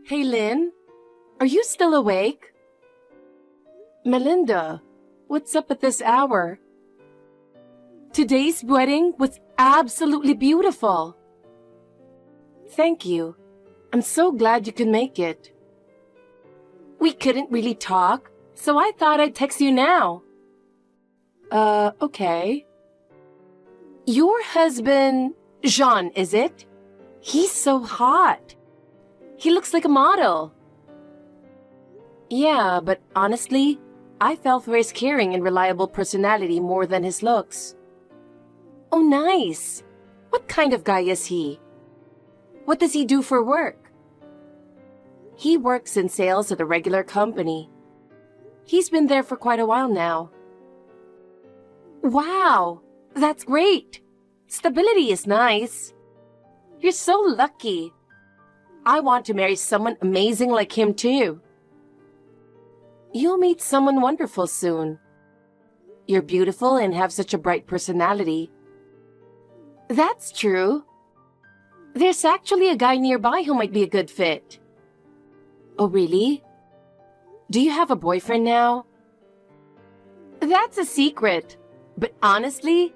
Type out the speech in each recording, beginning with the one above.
Hey, Lynn, are you still awake? Melinda, what's up at this hour? Today's wedding was absolutely beautiful. Thank you. I'm so glad you could make it. We couldn't really talk, so I thought I'd text you now. Okay. Your husband, Jean, is it? He's so hot. He looks like a model. Yeah, but honestly, I fell for his caring and reliable personality more than his looks. Oh, nice. What kind of guy is he? What does he do for work? He works in sales at a regular company. He's been there for quite a while now. Wow, that's great. Stability is nice. You're so lucky. I want to marry someone amazing like him too. You'll meet someone wonderful soon. You're beautiful and have such a bright personality. That's true. There's actually a guy nearby who might be a good fit. Oh, really? Do you have a boyfriend now? That's a secret. But honestly,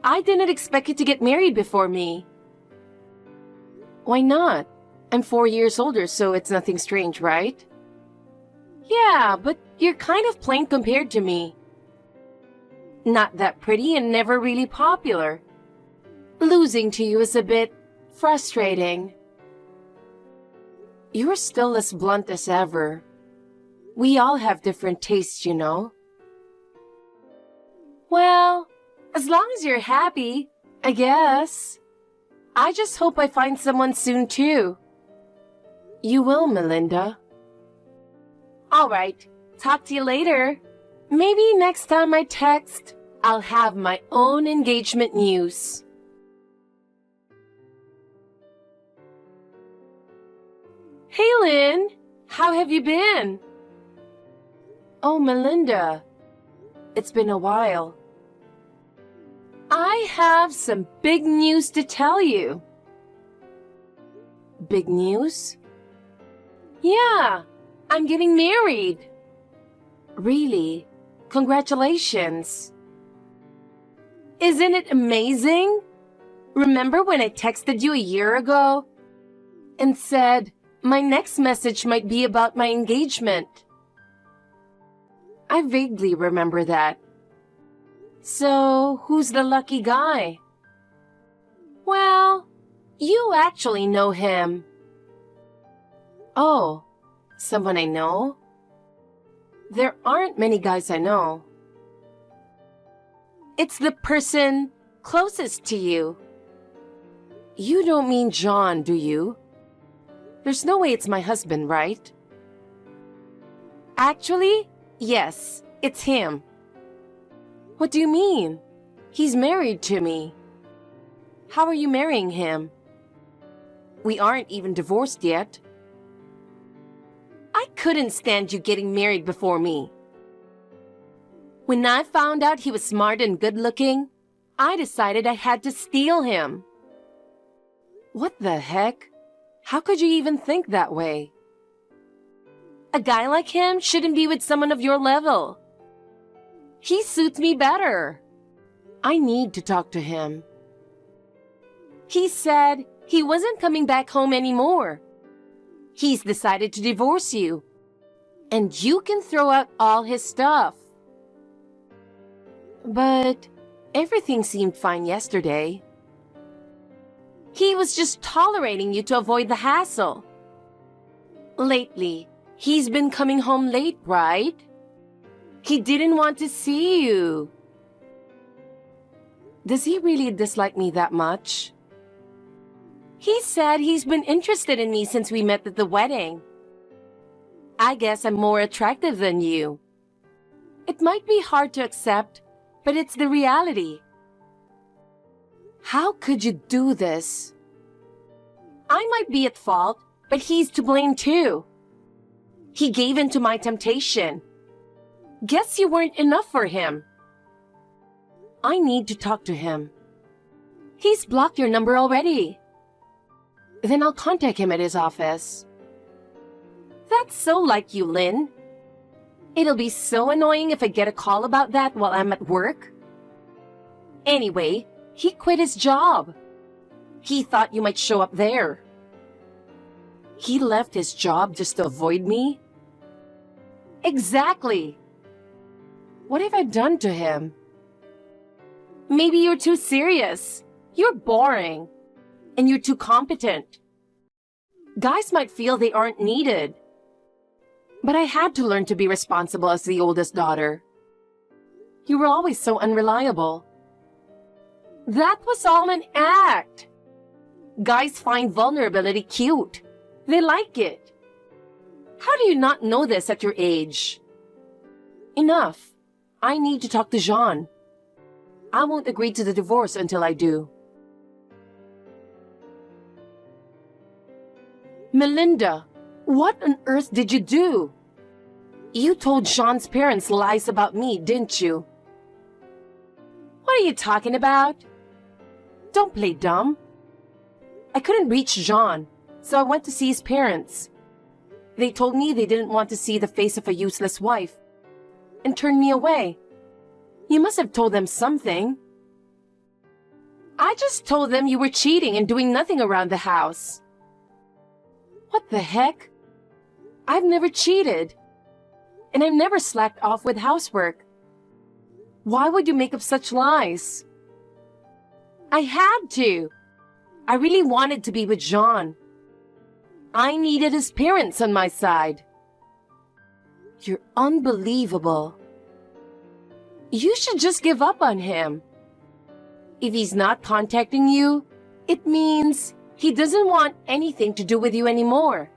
I didn't expect you to get married before me. Why not? I'm 4 years older, so it's nothing strange, right? Yeah, but you're kind of plain compared to me. Not that pretty and never really popular. Losing to you is a bit frustrating. You're still as blunt as ever. We all have different tastes, you know. Well, as long as you're happy, I guess. I just hope I find someone soon too. You will, Melinda. All right, talk to you later. Maybe next time I text, I'll have my own engagement news. Hey, Lynn, how have you been? Oh, Melinda, it's been a while. I have some big news to tell you. Big news? Yeah, I'm getting married. Really? Congratulations. Isn't it amazing? Remember when I texted you a year ago and said my next message might be about my engagement? I vaguely remember that. So, who's the lucky guy? Well, you actually know him. Oh, someone I know? There aren't many guys I know. It's the person closest to you. You don't mean John, do you? There's no way it's my husband, right? Actually, yes, it's him. What do you mean? He's married to me. How are you marrying him? We aren't even divorced yet. I couldn't stand you getting married before me. When I found out he was smart and good-looking, I decided I had to steal him. What the heck? How could you even think that way? A guy like him shouldn't be with someone of your level. He suits me better. I need to talk to him. He said he wasn't coming back home anymore. He's decided to divorce you. And you can throw out all his stuff. But everything seemed fine yesterday. He was just tolerating you to avoid the hassle. Lately, he's been coming home late, right? He didn't want to see you. Does he really dislike me that much? He said he's been interested in me since we met at the wedding. I guess I'm more attractive than you. It might be hard to accept, but it's the reality. How could you do this? I might be at fault, but he's to blame too. He gave in to my temptation. Guess you weren't enough for him. I need to talk to him. He's blocked your number already. Then I'll contact him at his office. That's so like you, Lynn. It'll be so annoying if I get a call about that while I'm at work. Anyway, he quit his job. He thought you might show up there. He left his job just to avoid me? Exactly. What have I done to him? Maybe you're too serious. You're boring. And you're too competent. Guys might feel they aren't needed. But I had to learn to be responsible as the oldest daughter. You were always so unreliable. That was all an act. Guys find vulnerability cute. They like it. How do you not know this at your age? Enough. I need to talk to Jean. I won't agree to the divorce until I do. Melinda, what on earth did you do? You told Jean's parents lies about me, didn't you? What are you talking about? Don't play dumb. I couldn't reach Jean, so I went to see his parents. They told me they didn't want to see the face of a useless wife and turned me away. You must have told them something. I just told them you were cheating and doing nothing around the house. What the heck? I've never cheated. And I've never slacked off with housework. Why would you make up such lies? I had to. I really wanted to be with Jean. I needed his parents on my side. You're unbelievable. You should just give up on him. If he's not contacting you, it means he doesn't want anything to do with you anymore.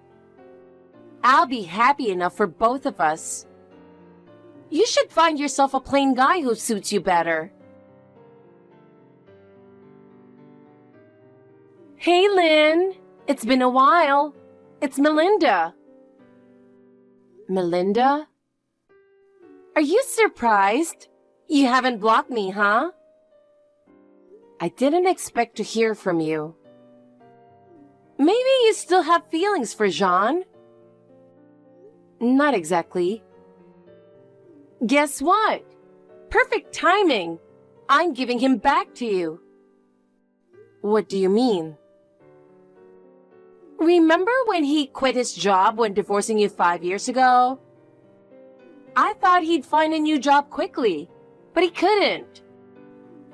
I'll be happy enough for both of us. You should find yourself a plain guy who suits you better. Hey, Lynn. It's been a while. It's Melinda. Melinda? Are you surprised? You haven't blocked me, huh? I didn't expect to hear from you. Maybe you still have feelings for Jean? Not exactly. Guess what? Perfect timing. I'm giving him back to you. What do you mean? Remember when he quit his job when divorcing you 5 years ago? I thought he'd find a new job quickly, but he couldn't.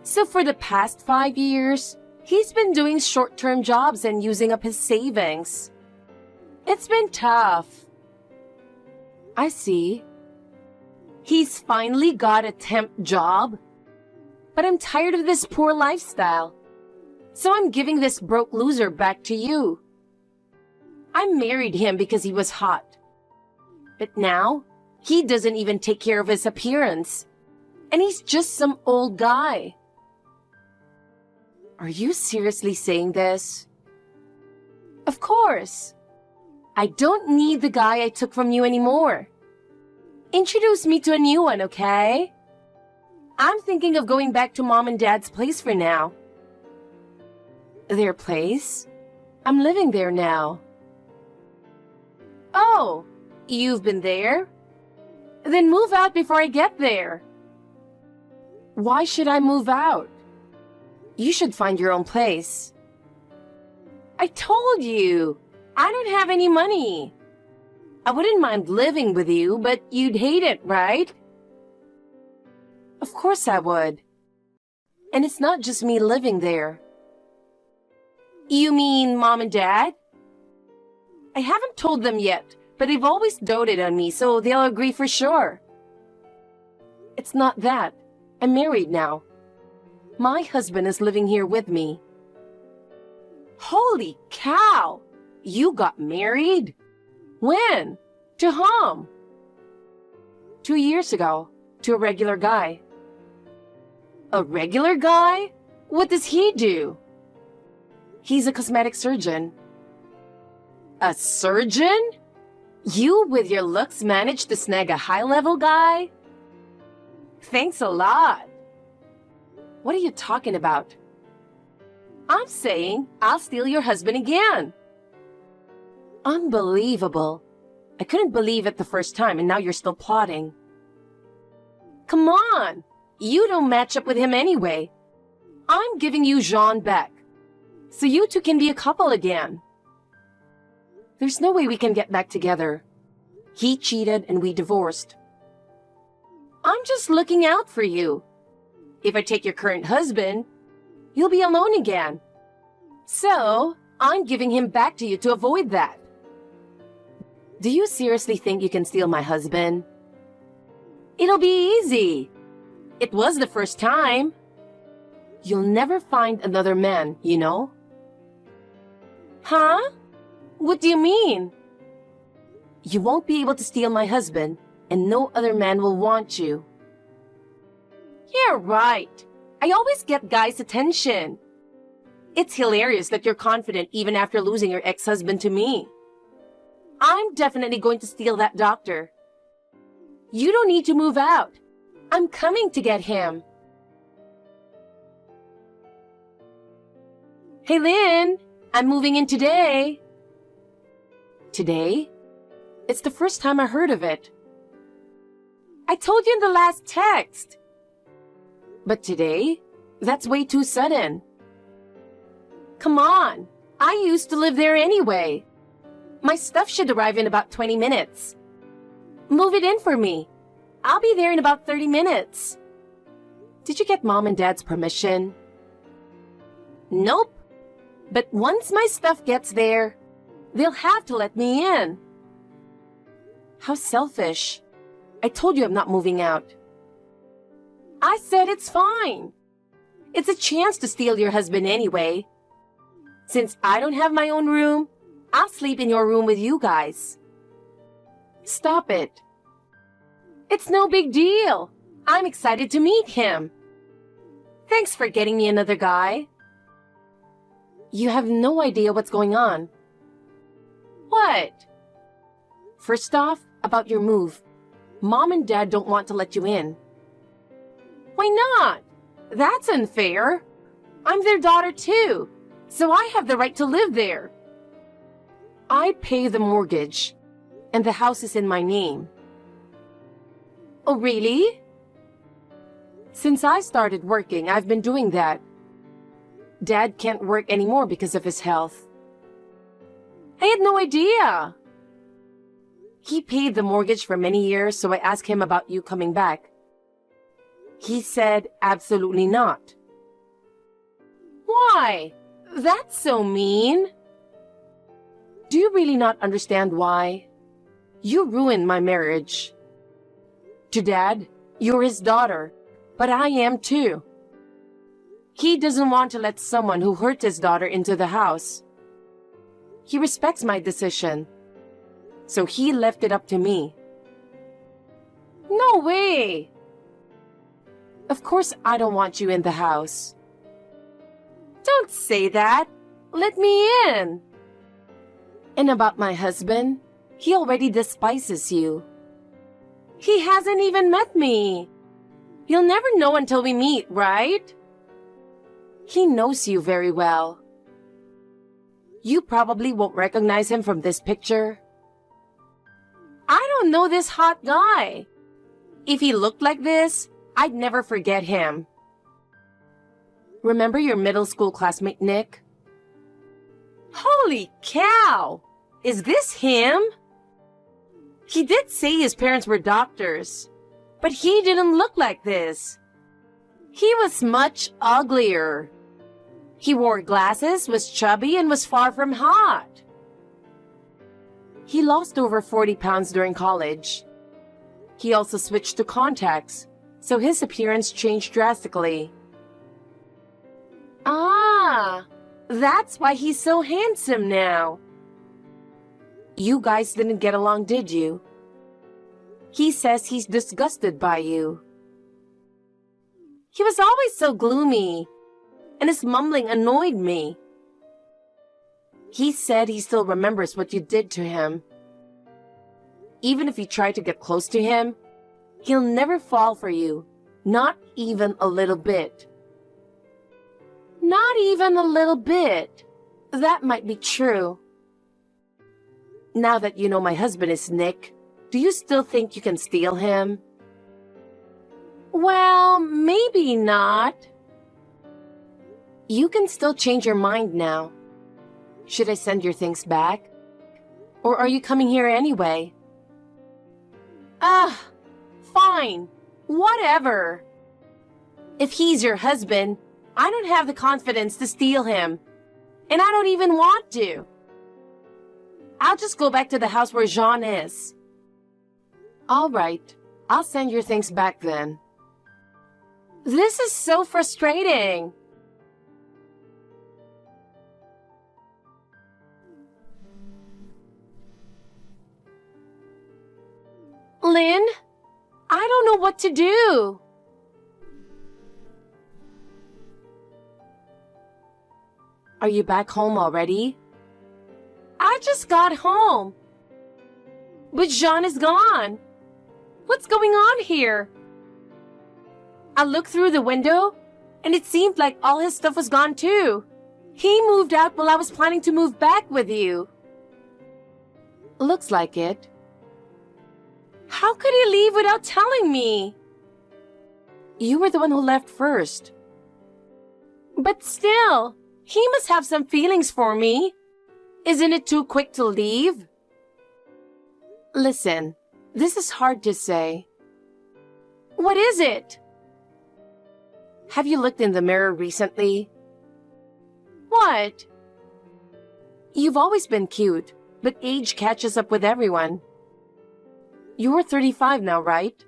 So for the past 5 years, he's been doing short-term jobs and using up his savings. It's been tough. I see. He's finally got a temp job. But I'm tired of this poor lifestyle. So I'm giving this broke loser back to you. I married him because he was hot. But now, he doesn't even take care of his appearance. And he's just some old guy. Are you seriously saying this? Of course. I don't need the guy I took from you anymore. Introduce me to a new one, okay? I'm thinking of going back to Mom and Dad's place for now. Their place? I'm living there now. Oh, you've been there? Then move out before I get there. Why should I move out? You should find your own place. I told you, I don't have any money. I wouldn't mind living with you, but you'd hate it, right? Of course I would. And it's not just me living there. You mean Mom and Dad? I haven't told them yet, but they've always doted on me, so they'll agree for sure. It's not that. I'm married now. My husband is living here with me. Holy cow! You got married? When? To whom? 2 years ago, to a regular guy. A regular guy? What does he do? He's a cosmetic surgeon. A surgeon? You, with your looks, managed to snag a high-level guy? Thanks a lot. What are you talking about? I'm saying I'll steal your husband again. Unbelievable. I couldn't believe it the first time, and now you're still plotting. Come on! You don't match up with him anyway. I'm giving you Jean back, so you two can be a couple again. There's no way we can get back together. He cheated and we divorced. I'm just looking out for you. If I take your current husband, you'll be alone again. So, I'm giving him back to you to avoid that. Do you seriously think you can steal my husband? It'll be easy. It was the first time. You'll never find another man, you know? Huh? What do you mean? You won't be able to steal my husband, and no other man will want you. You're right. I always get guys' attention. It's hilarious that you're confident even after losing your ex-husband to me. I'm definitely going to steal that doctor. You don't need to move out. I'm coming to get him. Hey, Lynn, I'm moving in today. Today? It's the first time I heard of it. I told you in the last text. But today? That's way too sudden. Come on, I used to live there anyway. My stuff should arrive in about 20 minutes. Move it in for me. I'll be there in about 30 minutes. Did you get Mom and Dad's permission? Nope. But once my stuff gets there, they'll have to let me in. How selfish. I told you I'm not moving out. I said it's fine. It's a chance to steal your husband anyway. Since I don't have my own room, I'll sleep in your room with you guys. Stop it. It's no big deal. I'm excited to meet him. Thanks for getting me another guy. You have no idea what's going on. What? First off, about your move. Mom and Dad don't want to let you in. Why not? That's unfair. I'm their daughter too, so I have the right to live there. I pay the mortgage, and the house is in my name. Oh, really? Since I started working, I've been doing that. Dad can't work anymore because of his health. I had no idea. He paid the mortgage for many years, so I asked him about you coming back. He said absolutely not. Why? That's so mean. Do you really not understand why? You ruined my marriage. To Dad, you're his daughter, but I am too. He doesn't want to let someone who hurt his daughter into the house. He respects my decision, so he left it up to me. No way! Of course I don't want you in the house. Don't say that. Let me in. And about my husband, he already despises you. He hasn't even met me. You'll never know until we meet, right? He knows you very well. You probably won't recognize him from this picture. I don't know this hot guy. If he looked like this, I'd never forget him. Remember your middle school classmate, Nick? Holy cow! Is this him? He did say his parents were doctors, but he didn't look like this. He was much uglier. He wore glasses, was chubby, and was far from hot. He lost over 40 pounds during college. He also switched to contacts, so his appearance changed drastically. Ah, that's why he's so handsome now. You guys didn't get along, did you? He says he's disgusted by you. He was always so gloomy, and his mumbling annoyed me. He said he still remembers what you did to him. Even if you try to get close to him, he'll never fall for you, not even a little bit. Not even a little bit. That might be true. Now that you know my husband is Nick, do you still think you can steal him? Well, maybe not. You can still change your mind now. Should I send your things back? Or are you coming here anyway? Fine. Whatever. If he's your husband, I don't have the confidence to steal him. And I don't even want to. I'll just go back to the house where Jean is. All right. I'll send your things back then. This is so frustrating. Lynn, I don't know what to do. Are you back home already? I just got home. But Jean is gone. What's going on here? I looked through the window, and it seemed like all his stuff was gone too. He moved out while I was planning to move back with you. Looks like it. How could he leave without telling me? You were the one who left first. But still, he must have some feelings for me. Isn't it too quick to leave? Listen, this is hard to say. What is it? Have you looked in the mirror recently? What? You've always been cute, but age catches up with everyone. You're 35 now, right?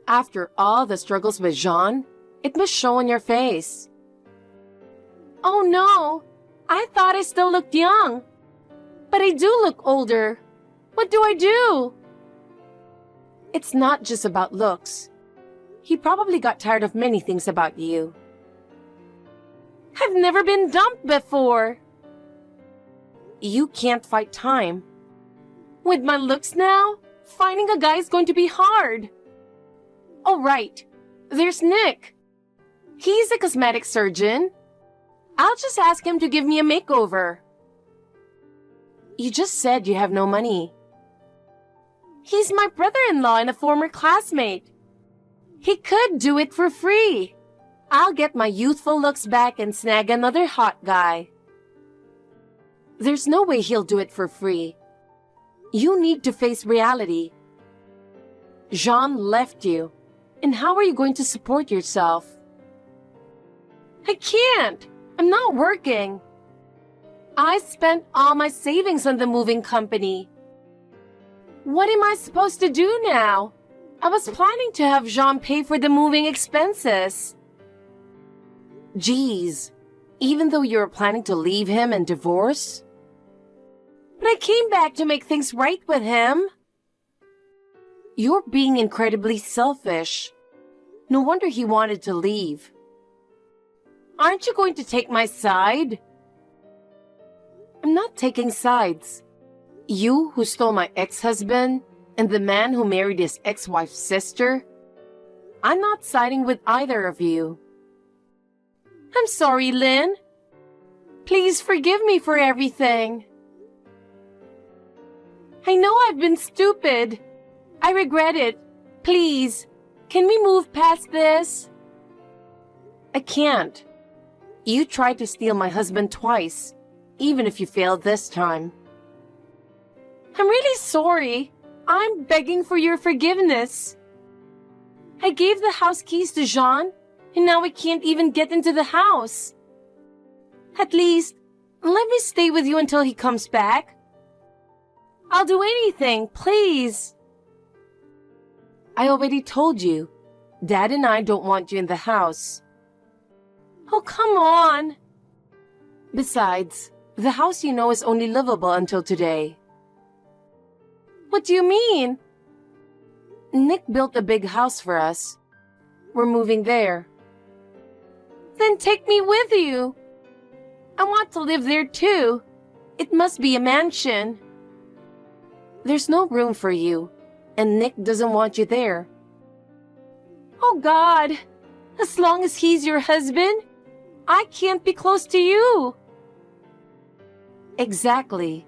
After all the struggles with Jean, it must show on your face. Oh no, I thought I still looked young. But I do look older. What do I do? It's not just about looks. He probably got tired of many things about you. I've never been dumped before. You can't fight time. With my looks now, finding a guy is going to be hard. Oh, right. There's Nick. He's a cosmetic surgeon. I'll just ask him to give me a makeover. You just said you have no money. He's my brother-in-law and a former classmate. He could do it for free. I'll get my youthful looks back and snag another hot guy. There's no way he'll do it for free. You need to face reality. Jean left you, and how are you going to support yourself? I can't. I'm not working. I spent all my savings on the moving company. What am I supposed to do now? I was planning to have Jean pay for the moving expenses. Geez, even though you were planning to leave him and divorce? But I came back to make things right with him. You're being incredibly selfish. No wonder he wanted to leave. Aren't you going to take my side? I'm not taking sides. You who stole my ex-husband and the man who married his ex-wife's sister? I'm not siding with either of you. I'm sorry, Lynn. Please forgive me for everything. I know I've been stupid. I regret it. Please, can we move past this? I can't. You tried to steal my husband twice, even if you failed this time. I'm really sorry. I'm begging for your forgiveness. I gave the house keys to Jean, and now I can't even get into the house. At least, let me stay with you until he comes back. I'll do anything, please. I already told you. Dad and I don't want you in the house. Oh, come on. Besides, the house you know is only livable until today. What do you mean? Nick built a big house for us. We're moving there. Then take me with you. I want to live there too. It must be a mansion. There's no room for you, and Nick doesn't want you there. Oh God, as long as he's your husband, I can't be close to you. Exactly.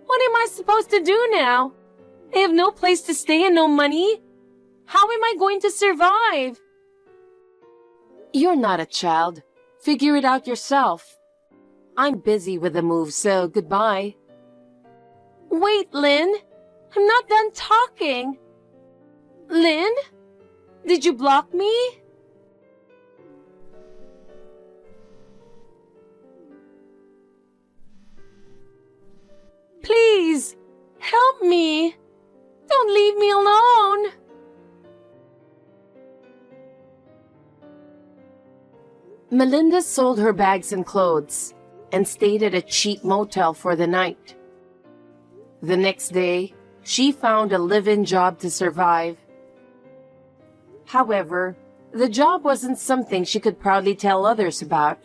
What am I supposed to do now? I have no place to stay and no money. How am I going to survive? You're not a child. Figure it out yourself. I'm busy with the move, so goodbye. Wait, Lynn. I'm not done talking. Lynn? Did you block me? Please, help me. Don't leave me alone. Melinda sold her bags and clothes and stayed at a cheap motel for the night. The next day, she found a live-in job to survive. However, the job wasn't something she could proudly tell others about.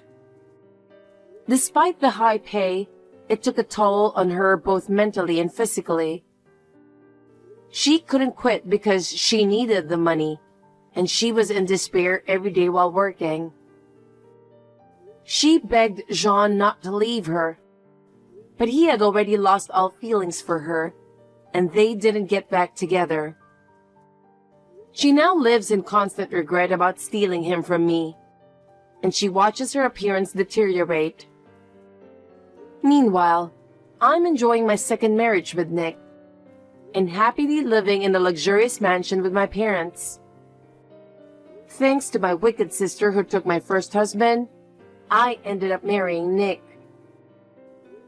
Despite the high pay, it took a toll on her both mentally and physically. She couldn't quit because she needed the money, and she was in despair every day while working. She begged Jean not to leave her, but he had already lost all feelings for her, and they didn't get back together. She now lives in constant regret about stealing him from me, and she watches her appearance deteriorate. Meanwhile, I'm enjoying my second marriage with Nick, and happily living in a luxurious mansion with my parents. Thanks to my wicked sister who took my first husband, I ended up marrying Nick.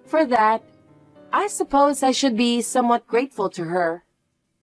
For that, I suppose I should be somewhat grateful to her.